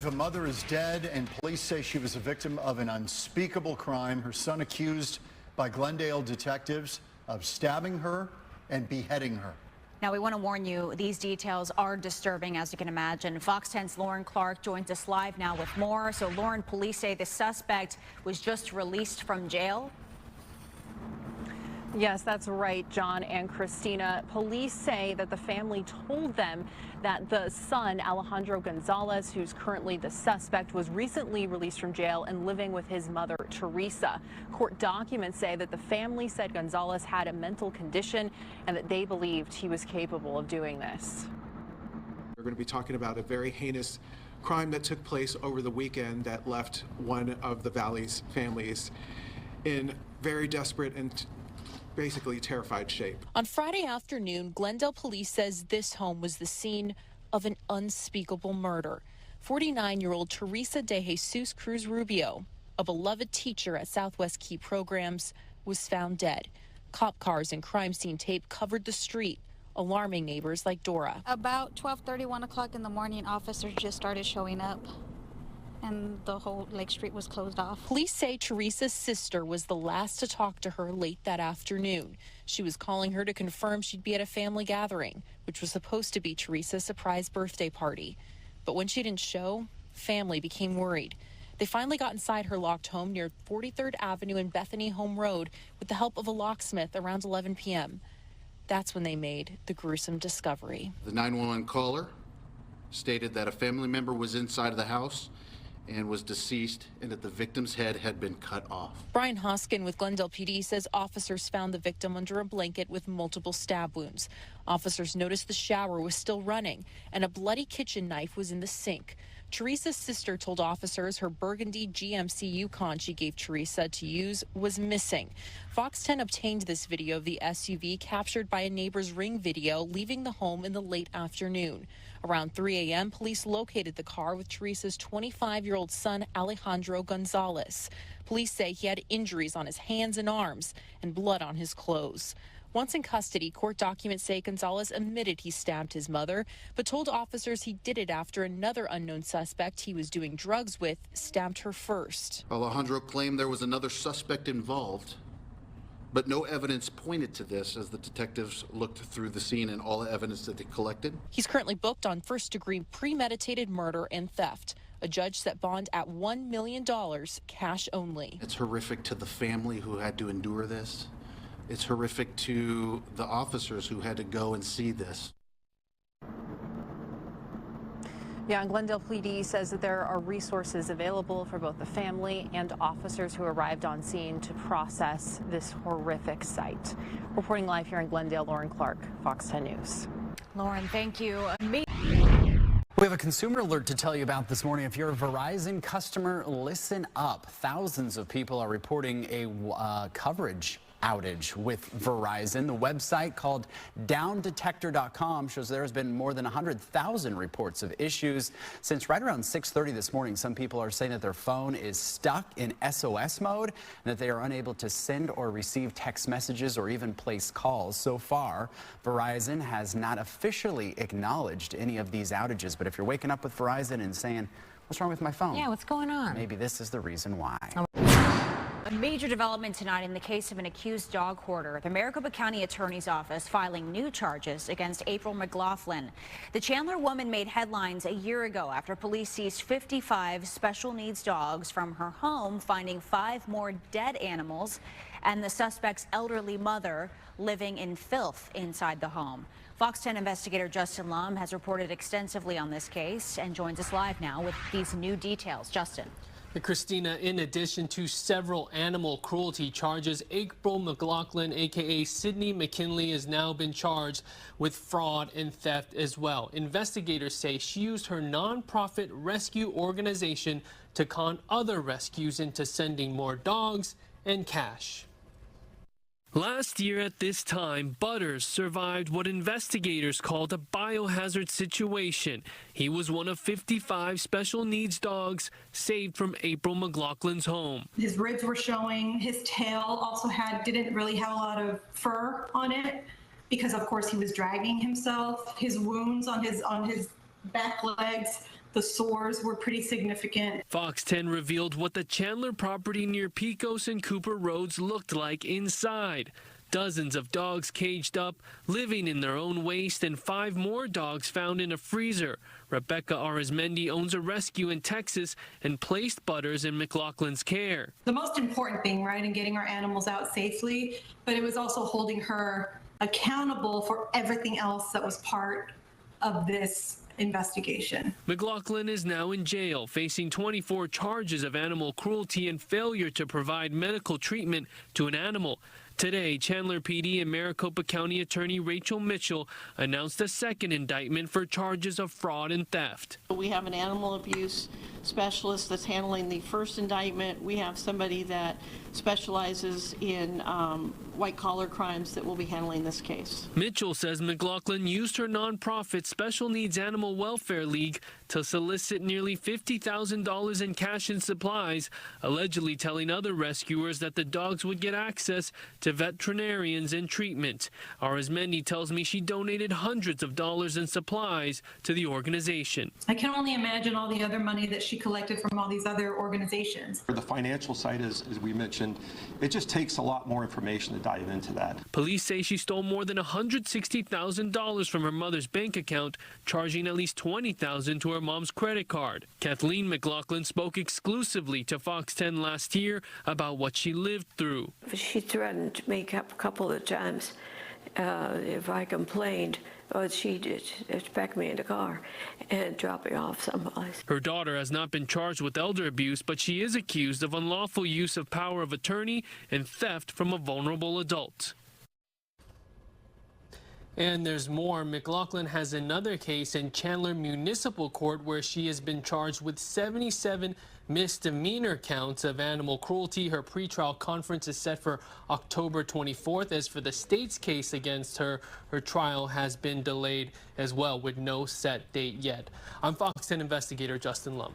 The mother is dead, and police say she was a victim of an unspeakable crime. Her son accused by Glendale detectives of stabbing her and beheading her. Now, we want to warn you, these details are disturbing, as you can imagine. Fox 10's Lauren Clark joins us live now with more. So, Lauren, police say the suspect was just released from jail. Yes, that's right, John and Christina. Police say that the family told them that the son, Alejandro Gonzalez, who's currently the suspect, was recently released from jail and living with his mother, Teresa. Court documents say that the family said Gonzalez had a mental condition and that they believed he was capable of doing this. We're going to be talking about a very heinous crime that took place over the weekend that left one of the Valley's families in very desperate and basically terrified shape. On Friday afternoon, Glendale police says this home was the scene of an unspeakable murder. 49-year-old Teresa de Jesus Cruz Rubio, a beloved teacher at Southwest Key Programs, was found dead. Cop cars and crime scene tape covered the street, alarming neighbors like Dora. About 12:30, 1 o'clock in the morning, officers just started showing up, and the whole street was closed off. Police say Teresa's sister was the last to talk to her late that afternoon. She was calling her to confirm she'd be at a family gathering, which was supposed to be Teresa's surprise birthday party. But when she didn't show, family became worried. They finally got inside her locked home near 43rd Avenue and Bethany Home Road with the help of a locksmith around 11 p.m. That's when they made the gruesome discovery. The 911 caller stated that a family member was inside of the house and was deceased, and that the victim's head had been cut off. Brian Hoskin with Glendale PD says officers found the victim under a blanket with multiple stab wounds. Officers noticed the shower was still running and a bloody kitchen knife was in the sink. Teresa's sister told officers her burgundy GMC Yukon she gave Teresa to use was missing. Fox 10 obtained this video of the SUV captured by a neighbor's Ring video leaving the home in the late afternoon. Around 3 a.m., police located the car with Teresa's 25-year-old son, Alejandro Gonzalez. Police say he had injuries on his hands and arms and blood on his clothes. Once in custody, court documents say Gonzalez admitted he stabbed his mother, but told officers he did it after another unknown suspect he was doing drugs with stabbed her first. Alejandro claimed there was another suspect involved, but no evidence pointed to this as the detectives looked through the scene and all the evidence that they collected. He's currently booked on first-degree premeditated murder and theft. A judge set bond at $1 million, cash only. It's horrific to the family who had to endure this. It's horrific to the officers who had to go and see this. Yeah, and Glendale PD says that there are resources available for both the family and officers who arrived on scene to process this horrific sight. Reporting live here in Glendale, Lauren Clark, Fox 10 News. Lauren, thank you. We have a consumer alert to tell you about this morning. If you're a Verizon customer, listen up. Thousands of people are reporting a coverage outage with Verizon. The website called downdetector.com shows there has been more than 100,000 reports of issues since right around 6:30 this morning. Some people are saying that their phone is stuck in SOS mode and that they are unable to send or receive text messages or even place calls. So far, Verizon has not officially acknowledged any of these outages, but if you're waking up with Verizon and saying, "What's wrong with my phone?" Yeah, what's going on? Maybe this is the reason why. A major development tonight in the case of an accused dog hoarder. The Maricopa County Attorney's Office filing new charges against April McLaughlin. The Chandler woman made headlines a year ago after police seized 55 special needs dogs from her home, finding 5 more dead animals and the suspect's elderly mother living in filth inside the home. Fox 10 investigator Justin Lum has reported extensively on this case and joins us live now with these new details. Justin. Christina, in addition to several animal cruelty charges, April McLaughlin, aka Sydney McKinley, has now been charged with fraud and theft as well. Investigators say she used her nonprofit rescue organization to con other rescues into sending more dogs and cash. Last year at this time, Butters survived what investigators called a biohazard situation. He was one of 55 special needs dogs saved from April McLaughlin's home. His ribs were showing. His tail also didn't really have a lot of fur on it because, of course, he was dragging himself. His wounds on his back legs, The sores were pretty significant. Fox 10 revealed what the Chandler property near Pecos and Cooper Roads looked like inside. Dozens of dogs caged up, living in their own waste, and 5 more dogs found in a freezer. Rebecca Arizmendi owns a rescue in Texas and placed Butters in McLaughlin's care. The most important thing, right, in getting our animals out safely, but it was also holding her accountable for everything else that was part of this investigation. McLaughlin is now in jail, facing 24 charges of animal cruelty and failure to provide medical treatment to an animal. Today, Chandler PD and Maricopa County Attorney Rachel Mitchell announced a second indictment for charges of fraud and theft. We have an animal abuse specialist that's handling the first indictment. We have somebody that specializes in white-collar crimes that will be handling this case. Mitchell says McLaughlin used her nonprofit Special Needs Animal Welfare League to solicit nearly $50,000 in cash and supplies, allegedly telling other rescuers that the dogs would get access to veterinarians and treatment. Arizmendi tells me she donated hundreds of dollars in supplies to the organization. I can only imagine all the other money that she collected from all these other organizations. For the financial side, as we mentioned, it just takes a lot more information to dive into that. Police say she stole more than $160,000 from her mother's bank account, charging at least $20,000 to her mom's credit card. Kathleen McLaughlin spoke exclusively to Fox 10 last year about what she lived through. She threatened to make up a couple of times if I complained. She did pack me in the car and drop me off someplace. Her daughter has not been charged with elder abuse, but she is accused of unlawful use of power of attorney and theft from a vulnerable adult. And there's more. McLaughlin has another case in Chandler Municipal Court where she has been charged with 77 misdemeanor counts of animal cruelty. Her pretrial conference is set for October 24th. As for the state's case against her, her trial has been delayed as well with no set date yet. I'm Fox 10 investigator Justin Lum.